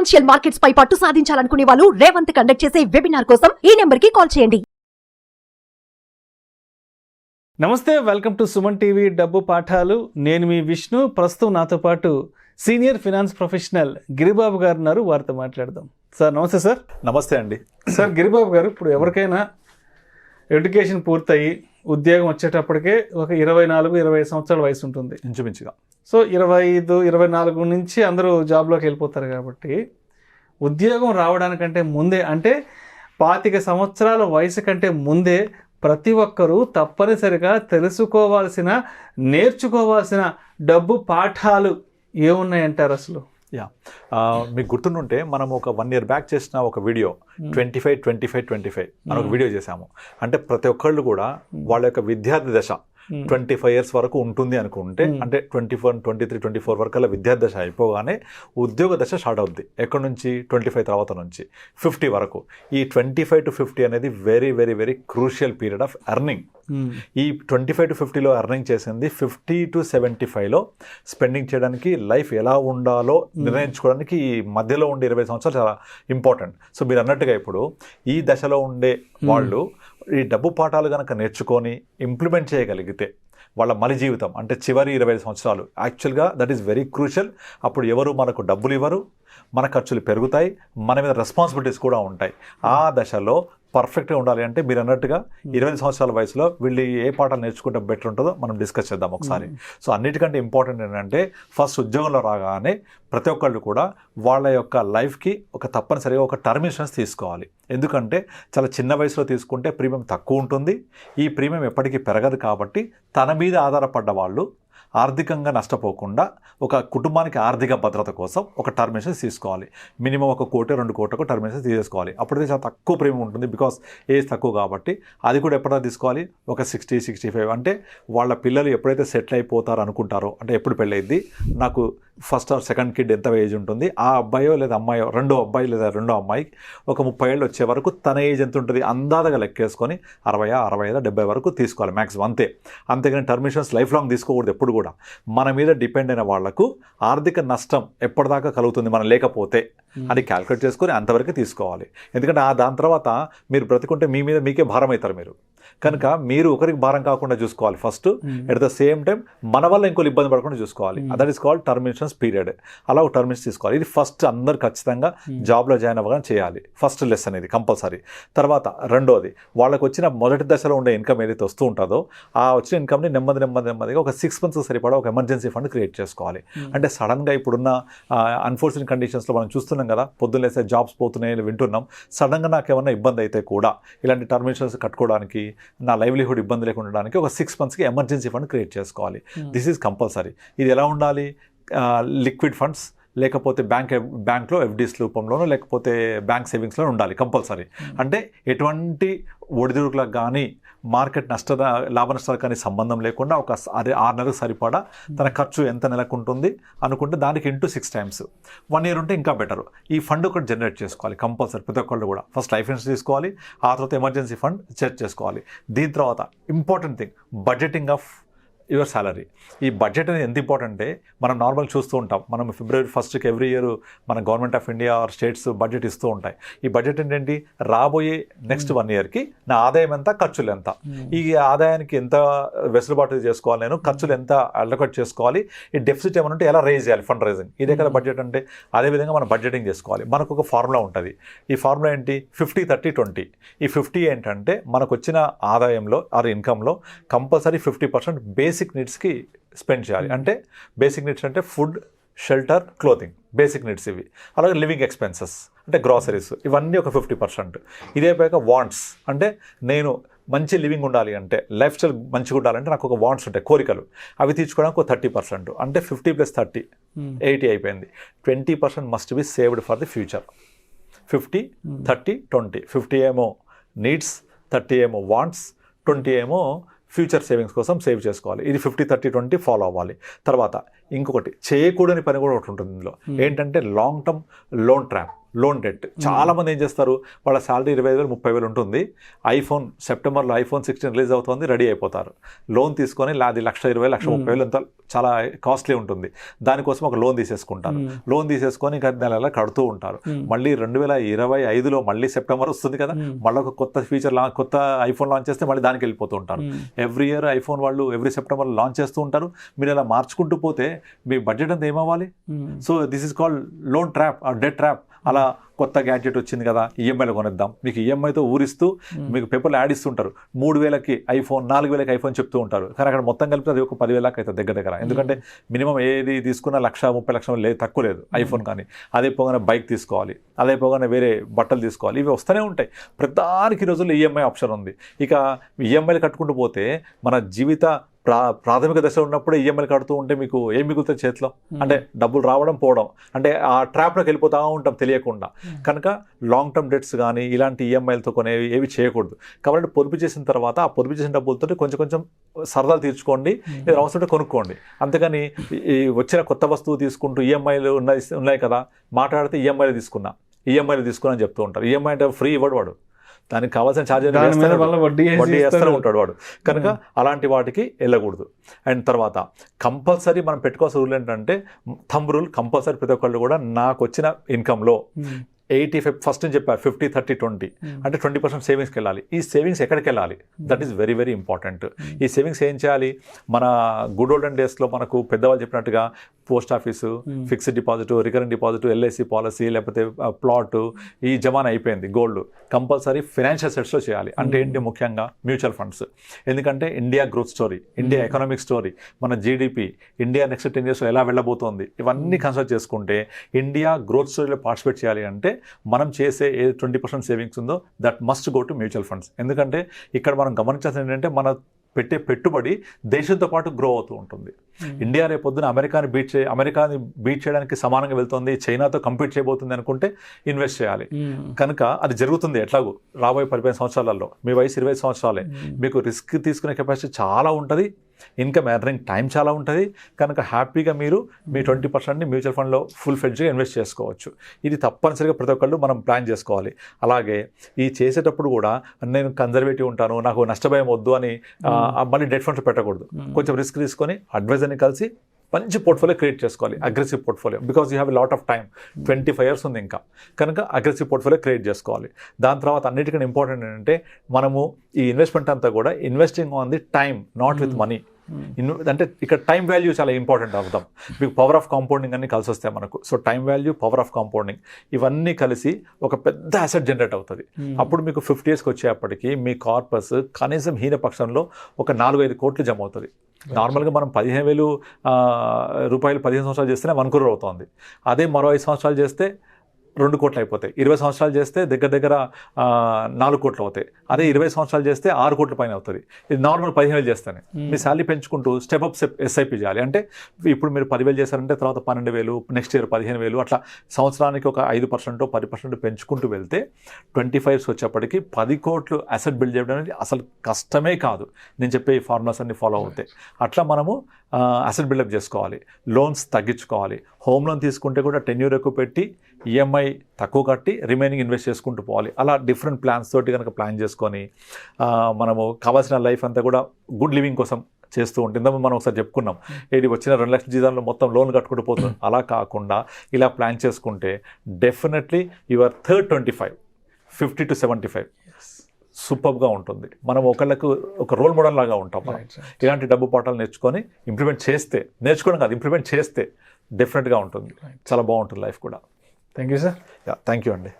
Financial markets పై పట్టు సాధించాలనుకునే వాళ్ళు Revanth conduct చేసే వెబినార్ కోసం ఈ నెంబర్ కి కాల్ చేయండి. నమస్తే, వెల్కమ్ టు సుమన్ టీవీ డబ్బు పాఠాలు. నేను మీ విష్ణు. ప్రస్తుతం నాతో పాటు సీనియర్ ఫినాన్స్ ప్రొఫెషనల్ గిరిబాబు గారు ఉన్నారు. వారితో మాట్లాడదాం. సార్ నమస్తే. సార్ నమస్తే అండి. సార్ గిరిబాబు గారు, ఇప్పుడు ఎవరికైనా ఎడ్యుకేషన్ పూర్తయి ఉద్యోగం వచ్చేటప్పటికే ఒక 24-25 సంవత్సరాల వయసు ఉంటుంది ఇంచుమించుగా. సో 25-24 నుంచి అందరూ జాబ్లోకి వెళ్ళిపోతారు. కాబట్టి ఉద్యోగం రావడానికంటే ముందే, అంటే 25 సంవత్సరాల వయసు కంటే ముందే ప్రతి ఒక్కరూ తప్పనిసరిగా తెలుసుకోవాల్సిన, నేర్చుకోవాల్సిన డబ్బు పాఠాలు ఏమున్నాయంటారు అసలు? మీకు గుర్తుంటే మనం ఒక 1 year బ్యాక్ చేసిన ఒక వీడియో 25 అని ఒక వీడియో చేశాము. అంటే ప్రతి ఒక్కళ్ళు కూడా వాళ్ళ యొక్క విద్యార్థి దశ 25 years వరకు ఉంటుంది అనుకుంటే, అంటే 21, 23, 24 వరకు అలా విద్యార్థి దశ అయిపోగానే ఉద్యోగ దశ స్టార్ట్ అవుద్ది. ఎక్కడి నుంచి? 25 తర్వాత నుంచి 50 వరకు. ఈ 25 to 50 అనేది very very very crucial period of earning. ఈ 25 to 50లో ఎర్నింగ్ చేసింది 50 to 75లో స్పెండింగ్ చేయడానికి, లైఫ్ ఎలా ఉండాలో నిర్ణయించుకోవడానికి ఈ మధ్యలో ఉండే 20 సంవత్సరాలు చాలా ఇంపార్టెంట్. సో మీరు అన్నట్టుగా ఇప్పుడు ఈ దశలో ఉండే వాళ్ళు ఈ డబ్బు పాఠాలు కనుక నేర్చుకొని ఇంప్లిమెంట్ చేయగలిగితే వాళ్ళ మలి జీవితం, అంటే చివరి 25 సంవత్సరాలు యాక్చువల్గా దట్ ఈస్ వెరీ క్రూషియల్. అప్పుడు ఎవరు మనకు డబ్బులు ఇవ్వరు, మన ఖర్చులు పెరుగుతాయి, మన మీద రెస్పాన్సిబిలిటీస్ కూడా ఉంటాయి. ఆ దశలో పర్ఫెక్ట్గా ఉండాలి అంటే మీరు అన్నట్టుగా 20 సంవత్సరాల వయసులో వీళ్ళు ఏ పాఠాలు నేర్చుకుంటే బెటర్ ఉంటుందో మనం డిస్కస్ చేద్దాం ఒకసారి. సో అన్నిటికంటే ఇంపార్టెంట్ ఏంటంటే ఫస్ట్ ఉద్యోగంలో రాగానే ప్రతి ఒక్కళ్ళు కూడా వాళ్ళ యొక్క లైఫ్కి ఒక తప్పనిసరిగా ఒక టర్మ్ ఇన్సూరెన్స్ తీసుకోవాలి. ఎందుకంటే చాలా చిన్న వయసులో తీసుకుంటే ప్రీమియం తక్కువ ఉంటుంది. ఈ ప్రీమియం ఎప్పటికీ పెరగదు. కాబట్టి తన మీద ఆధారపడ్డ వాళ్ళు ఆర్థికంగా నష్టపోకుండా ఒక కుటుంబానికి ఆర్థిక భద్రత కోసం ఒక టర్మ్ ఇన్సూరెన్స్ తీసుకోవాలి. మినిమం 1 కోటి 2 కోట్లకు టర్మ్ ఇన్సూరెన్స్ తీసుకోవాలి. అప్పుడైతే చాలా తక్కువ ప్రీమియం ఉంటుంది, బికాస్ ఏజ్ తక్కువ కాబట్టి. అది కూడా ఎప్పుడైనా తీసుకోవాలి ఒక 60-65. అంటే వాళ్ళ పిల్లలు ఎప్పుడైతే సెటిల్ అయిపోతారో అనుకుంటారో, అంటే ఎప్పుడు పెళ్ళైద్ది, నాకు ఫస్ట్ ఆర్ సెకండ్ కిడ్ ఎంత ఏజ్ ఉంటుంది, ఆ అబ్బాయో లేదా అమ్మాయో, రెండో అబ్బాయి లేదా రెండో అమ్మాయికి ఒక 30 ఏళ్ళు వచ్చే వరకు తన ఏజ్ ఎంత ఉంటుంది అందాదగా లెక్కేసుకొని 60, 65, 70 వరకు తీసుకోవాలి మ్యాక్సిమం. అంతేగాని టర్మ్ ఇన్సూరెన్స్ లైఫ్ లాంగ్ తీసుకోకూడదు. ఎప్పుడు కూడా మన మీద డిపెండ్ అయిన వాళ్లకు ఆర్థిక నష్టం ఎప్పటిదాకా కలుగుతుంది మనం లేకపోతే అది క్యాల్కులేట్ చేసుకొని అంతవరకు తీసుకోవాలి. ఎందుకంటే దాని తర్వాత మీరు బ్రతికుంటే మీ మీద మీకే భారం అవుతారు మీరు. కనుక మీరు ఒకరికి భారం కాకుండా చూసుకోవాలి first. At the same time మన వల్ల ఇంకోళ్ళు ఇబ్బంది పడకుండా చూసుకోవాలి. That is called term insurance period. అలా ఒక టర్మ్ ఇన్సూరెన్స్ తీసుకోవాలి. ఇది ఫస్ట్ అందరు ఖచ్చితంగా జాబ్లో జాయిన్ అవ్వగానే చేయాలి. ఫస్ట్ లెసన్ ఇది కంపల్సరీ. తర్వాత రెండోది, వాళ్ళకి వచ్చిన మొదటి దశలో ఉండే ఇన్కమ్ ఏదైతే వస్తూ ఉంటుందో ఆ వచ్చిన ఇన్కమ్ని నెమ్మదిగా ఒక 6 months సరిపడా ఒక ఎమర్జెన్సీ ఫండ్ క్రియేట్ చేసుకోవాలి. అంటే సడన్గా ఇప్పుడున్న అన్ఫార్చునేట్ కండిషన్స్లో మనం చూస్తున్నాం కదా, పొద్దున్న లేస్తే జాబ్స్ పోతున్నాయని వింటున్నాం. సడన్గా నాకు ఏమన్నా ఇబ్బంది అయితే కూడా ఇలాంటి టర్మ్ ఇన్సూరెన్స్ కట్టుకోవడానికి, నా లైవ్లీహుడ్ ఇబ్బంది లేకుండా ఉండడానికి ఒక 6 monthsకి ఎమర్జెన్సీ ఫండ్ క్రియేట్ చేసుకోవాలి. This is compulsory. ఇది ఎలా ఉండాలి? లిక్విడ్ ఫండ్స్ లేకపోతే బ్యాంక్లో ఎఫ్డీస్ రూపంలోనో లేకపోతే బ్యాంక్ సేవింగ్స్లో ఉండాలి కంపల్సరీ. అంటే ఎటువంటి ఒడిదుడుకులకు కానీ మార్కెట్ లాభ నష్టాలకు కానీ సంబంధం లేకుండా ఒక 6 నెలలకు సరిపడా తన ఖర్చు ఎంత నెలకు ఉంటుంది అనుకుంటే దానికి ఇంటూ 6 times 1 year ఉంటే ఇంకా బెటర్. ఈ ఫండ్ ఒకటి జనరేట్ చేసుకోవాలి కంపల్సరీ ప్రతి ఒక్కళ్ళు కూడా. ఫస్ట్ లైఫ్ ఇన్సూరెన్స్ తీసుకోవాలి, ఆ తర్వాత ఎమర్జెన్సీ ఫండ్ సెట్ చేసుకోవాలి. దీని తర్వాత important thing, budgeting of your salary. ఈ బడ్జెట్ అనేది ఎంత ఇంపార్టెంట్ అంటే మనం నార్మల్ చూస్తూ ఉంటాం, మనం February 1st ఎవ్రీ ఇయర్ మన government of India or states budget ఇస్తూ ఉంటాయి. ఈ బడ్జెట్ ఏంటంటే రాబోయే నెక్స్ట్ 1 yearకి నా ఆదాయం ఎంత, ఖర్చులు ఎంత, ఈ ఆదాయానికి ఎంత వెసులుబాటు చేసుకోవాలి, నేను ఖర్చులు ఎంత అలొకేట్ చేసుకోవాలి, ఈ డెఫిసిట్ ఏమైనా ఉంటే ఎలా రేజ్ చేయాలి, ఫండ్ రైజింగ్. ఇదే కదా బడ్జెట్ అంటే. అదేవిధంగా మనం బడ్జెటింగ్ చేసుకోవాలి. మనకు ఒక ఫార్ములా ఉంటుంది. ఈ ఫార్ములా ఏంటి? 50-30-20. ఈ 50 ఏంటంటే మనకు వచ్చిన ఆదాయంలో ఆర్ ఇన్కంలో కంపల్సరీ 50% బేసిక్ నీడ్స్కి స్పెండ్ చేయాలి. అంటే బేసిక్ నీడ్స్ అంటే food, shelter, clothing, basic needs ఇవి. అలాగే లివింగ్ ఎక్స్పెన్సెస్ అంటే గ్రాసరీస్, ఇవన్నీ ఒక 50%. ఇదే పైగా వాంట్స్, అంటే నేను మంచి లివింగ్ ఉండాలి అంటే, లైఫ్ స్టైల్ మంచిగా ఉండాలంటే నాకు ఒక వాంట్స్ ఉంటాయి, కోరికలు, అవి తీర్చుకోవడానికి ఒక 30%. అంటే 50 + 30 80 అయిపోయింది. 20% must be saved for the future. 50-30-20. 50 ఏమో నీడ్స్, 30 ఏమో వాంట్స్, 20 ఏమో ఫ్యూచర్ సేవింగ్స్ కోసం సేవ్ చేసుకోవాలి. ఇది 50-30-20 ఫాలో అవ్వాలి. తర్వాత ఇంకొకటి చేయకూడని పని కూడా ఒకటి ఉంటుంది ఇందులో. ఏంటంటే long term loan trap. Loan debt. చాలా మంది ఏం చేస్తారు, వాళ్ళ శాలరీ 25,000 30,000 ఉంటుంది, ఐఫోన్ సెప్టెంబర్లో ఐఫోన్ 16 రిలీజ్ అవుతుంది, రెడీ అయిపోతారు. లోన్ తీసుకొని అది 1,20,000 1,30,000 అంత చాలా కాస్ట్లీ ఉంటుంది. దానికోసం ఒక లోన్ తీసేసుకుంటారు. లోన్ తీసేసుకొని ఇంకా నెల కడుతూ ఉంటారు. మళ్ళీ 2025లో మళ్ళీ సెప్టెంబర్ వస్తుంది కదా, మళ్ళీ ఒక కొత్త ఫీచర్ కొత్త ఐఫోన్ లాంచ్ చేస్తే మళ్ళీ దానికి వెళ్ళిపోతూ ఉంటారు. ఎవ్రీ ఇయర్ ఐఫోన్ వాళ్ళు ఎవ్రీ సెప్టెంబర్లో లాంచ్ చేస్తూ ఉంటారు. మీరు అలా మార్చుకుంటూ పోతే మీ బడ్జెట్ అంతా ఏమవ్వాలి? So this is called loan trap or debt trap. అలా కొత్త గ్యాడ్జెట్ వచ్చింది కదా, ఈఎంఐలో కొనిద్దాం, మీకు ఈఎంఐతో ఊరిస్తూ మీకు పేపర్లు యాడ్ ఇస్తుంటారు. 3,000కి ఐఫోన్, 4,000కి ఐఫోన్ చెప్తూ ఉంటారు. కానీ అక్కడ మొత్తం కలిపితే అది ఒక 10,000 అవుతుంది దగ్గర. ఎందుకంటే మినిమం ఏది తీసుకున్నా 1,30,000 లేదు, తక్కువ లేదు ఐఫోన్. కానీ అదే పోగానే బైక్ తీసుకోవాలి, అదే పోగానే వేరే బట్టలు తీసుకోవాలి, ఇవి వస్తూనే ఉంటాయి. ప్రతిదానికి రోజుల్లో ఈఎంఐ ఆప్షన్ ఉంది. ఇక ఈఎంఐలు కట్టుకుంటూ పోతే మన జీవిత ప్రాథమిక దశలో ఉన్నప్పుడే ఈఎంఐలు కడుతూ ఉంటే మీకు ఏం మిగులుతుంది చేతిలో? అంటే డబ్బులు రావడం పోవడం, అంటే ఆ ట్రాప్లోకి వెళ్ళిపోతూ ఉంటాం తెలియకుండా. కనుక లాంగ్ టర్మ్ డెట్స్ కానీ ఇలాంటి ఈఎంఐలతో కొనేవి ఏవి చేయకూడదు. కాబట్టి పొదుపు చేసిన తర్వాత ఆ పొదుపు చేసిన డబ్బులతో కొంచెం సరదాలు తీర్చుకోండి, లేదా అవసరం కొనుక్కోండి. అంతేగాని ఈ వచ్చిన కొత్త వస్తువు తీసుకుంటూ ఈఎంఐలు ఉన్నాయి కదా, మాట్లాడితే ఈఎంఐలు తీసుకున్నా అని చెప్తూ ఉంటారు. ఈఎంఐ అంటే ఫ్రీ ఇవ్వడు వాడు, దానికి కావాల్సిన ఛార్జెస్ వడ్డీ వేస్తూనే ఉంటాడు వాడు. కనుక అలాంటి వాటికి వెళ్ళకూడదు. అండ్ తర్వాత కంపల్సరీ మనం పెట్టుకోవాల్సిన రూల్ ఏంటంటే, థంబ్ రూల్ కంపల్సరీ ప్రతి ఒక్కళ్ళు కూడా నాకు వచ్చిన ఇన్కంలో 85 ఫస్ట్ అని చెప్పారు, 50 30 20 అంటే 20% సేవింగ్స్కి వెళ్ళాలి. ఈ సేవింగ్స్ ఎక్కడికి వెళ్ళాలి? That is very very important. ఈ సేవింగ్స్ ఏం చేయాలి? మన గుడ్ ఓల్డెన్ డేస్లో మనకు పెద్దవాళ్ళు చెప్పినట్టుగా post office, fixed deposit, recurrent deposit, LIC policy, లేకపోతే ప్లాట్, ఈ జమానా అయిపోయింది. గోల్డ్ కంపల్సరీ ఫైనాన్షియల్ సెట్స్లో చేయాలి. అంటే ఏంటి? ముఖ్యంగా మ్యూచువల్ ఫండ్స్. ఎందుకంటే India growth story, India economic story, మన జీడిపి, ఇండియా నెక్స్ట్ 10 yearsలో ఎలా వెళ్ళబోతోంది, ఇవన్నీ కన్సిడర్ చేసుకుంటే ఇండియా గ్రోత్ స్టోరీలో పార్టిసిపేట్ చేయాలి అంటే మనం చేసే ఏ 20% సేవింగ్స్ ఉందో that must go to mutual funds. ఎందుకంటే ఇక్కడ మనం గమనించాల్సింది ఏంటంటే, మన పెట్టే పెట్టుబడి దేశంతో పాటు గ్రో అవుతూ ఉంటుంది. ఇండియా రేపొద్దున అమెరికాని బీట్ చేయడానికి సమానంగా వెళ్తుంది, చైనాతో కంపీట్ చేయబోతుంది అనుకుంటే ఇన్వెస్ట్ చేయాలి. కనుక అది జరుగుతుంది ఎట్లాగూ రాబోయే 15 సంవత్సరాలలో. మీ వయసు 25 సంవత్సరాలే, మీకు రిస్క్ తీసుకునే కెపాసిటీ చాలా ఉంటుంది, ఇన్కమ్ ఎర్నింగ్ టైం చాలా ఉంటుంది. కనుక హ్యాపీగా మీరు మీ 20%ని మ్యూచువల్ ఫండ్లో ఫుల్ ఫ్లెడ్జ్గా ఇన్వెస్ట్ చేసుకోవచ్చు. ఇది తప్పనిసరిగా ప్రతి ఒక్కళ్ళు మనం ప్లాన్ చేసుకోవాలి. అలాగే ఈ చేసేటప్పుడు కూడా నేను కన్జర్వేటివ్ ఉంటాను, నాకు నష్టభయం వద్దు అని మళ్ళీ డెట్ ఫండ్స్ పెట్టకూడదు. కొంచెం రిస్క్ తీసుకొని అడ్వైజర్ని కలిసి మంచి పోర్ట్ఫోలియో క్రియేట్ చేసుకోవాలి, aggressive portfolio. Because you have a lot of time, 25 years ఉంది ఇంకా. కనుక అగ్రెసివ్ పోర్ట్ఫోలియో క్రియేట్ చేసుకోవాలి. దాని తర్వాత అన్నిటికన్నా ఇంపార్టెంట్ ఏంటంటే, మనము ఈ ఇన్వెస్ట్మెంట్ అంతా కూడా investing on the time, not with money. అంటే ఇక్కడ టైం వాల్యూ చాలా ఇంపార్టెంట్ అవుతాం. మీకు పవర్ ఆఫ్ కాంపౌండింగ్ అన్ని కలిసి వస్తాయి మనకు. So time value, power of compounding ఇవన్నీ కలిసి ఒక పెద్ద అసెట్ జనరేట్ అవుతుంది. అప్పుడు మీకు 50 yearsకి వచ్చేప్పటికి మీ కార్పస్ కనీసం హీన పక్షంలో ఒక 4-5 కోట్లు జమ అవుతుంది. నార్మల్గా మనం 15,000 రూపాయలు 15 సంవత్సరాలు చేస్తేనే 1 crore అవుతుంది. అదే మరో 5 సంవత్సరాలు చేస్తే 2 కోట్లు అయిపోతాయి. 20 సంవత్సరాలు చేస్తే దగ్గర 4 కోట్లు అవుతాయి. అదే 20 సంవత్సరాలు చేస్తే 6 కోట్ల పైన అవుతుంది. ఇది నార్మల్ 15,000 చేస్తేనే. మీ శాలరీ పెంచుకుంటూ స్టెప్ అప్ ఎస్ఐపి చేయాలి. అంటే ఇప్పుడు మీరు 10,000 చేశారంటే తర్వాత 12,000, నెక్స్ట్ ఇయర్ 15,000, అట్లా సంవత్సరానికి ఒక 5% 10% పెంచుకుంటూ వెళ్తే 25 years వచ్చేప్పటికి 10 కోట్లు అసెట్ బిల్డ్ చేయడం అనేది అసలు కష్టమే కాదు. నేను చెప్పే ఈ ఫార్ములాస్ అన్ని ఫాలో అవుతాయి. అట్లా మనము అసెట్ బిల్డప్ చేసుకోవాలి, లోన్స్ తగ్గించుకోవాలి. హోమ్ లోన్ తీసుకుంటే కూడా 10 years ఎక్కువ పెట్టి ఈఎంఐ తక్కువ కట్టి రిమైనింగ్ ఇన్వెస్ట్ చేసుకుంటూ పోవాలి. అలా డిఫరెంట్ ప్లాన్స్ తోటి కనుక ప్లాన్ చేసుకొని మనము కావాల్సిన లైఫ్ అంతా కూడా గుడ్ లివింగ్ కోసం చేస్తూ ఉంటుంది. మనం ఒకసారి చెప్పుకున్నాం, ఏది వచ్చిన 2 లక్షల జీతంలో మొత్తం లోన్ కట్టుకుంటూ పోతుంది. అలా కాకుండా ఇలా ప్లాన్ చేసుకుంటే డెఫినెట్లీ యువర్ థర్డ్ 25, 50 to 75 సూపర్గా ఉంటుంది. మనం ఒకళ్ళకు ఒక రోల్ మోడల్ లాగా ఉంటాం. మనం ఇలాంటి డబ్బు పాఠాలు నేర్చుకొని నేర్చుకోవడం కాదు, ఇంప్లిమెంట్ చేస్తే డెఫినెట్గా ఉంటుంది. చాలా బాగుంటుంది లైఫ్ కూడా. Thank you sir. Thank you అండి.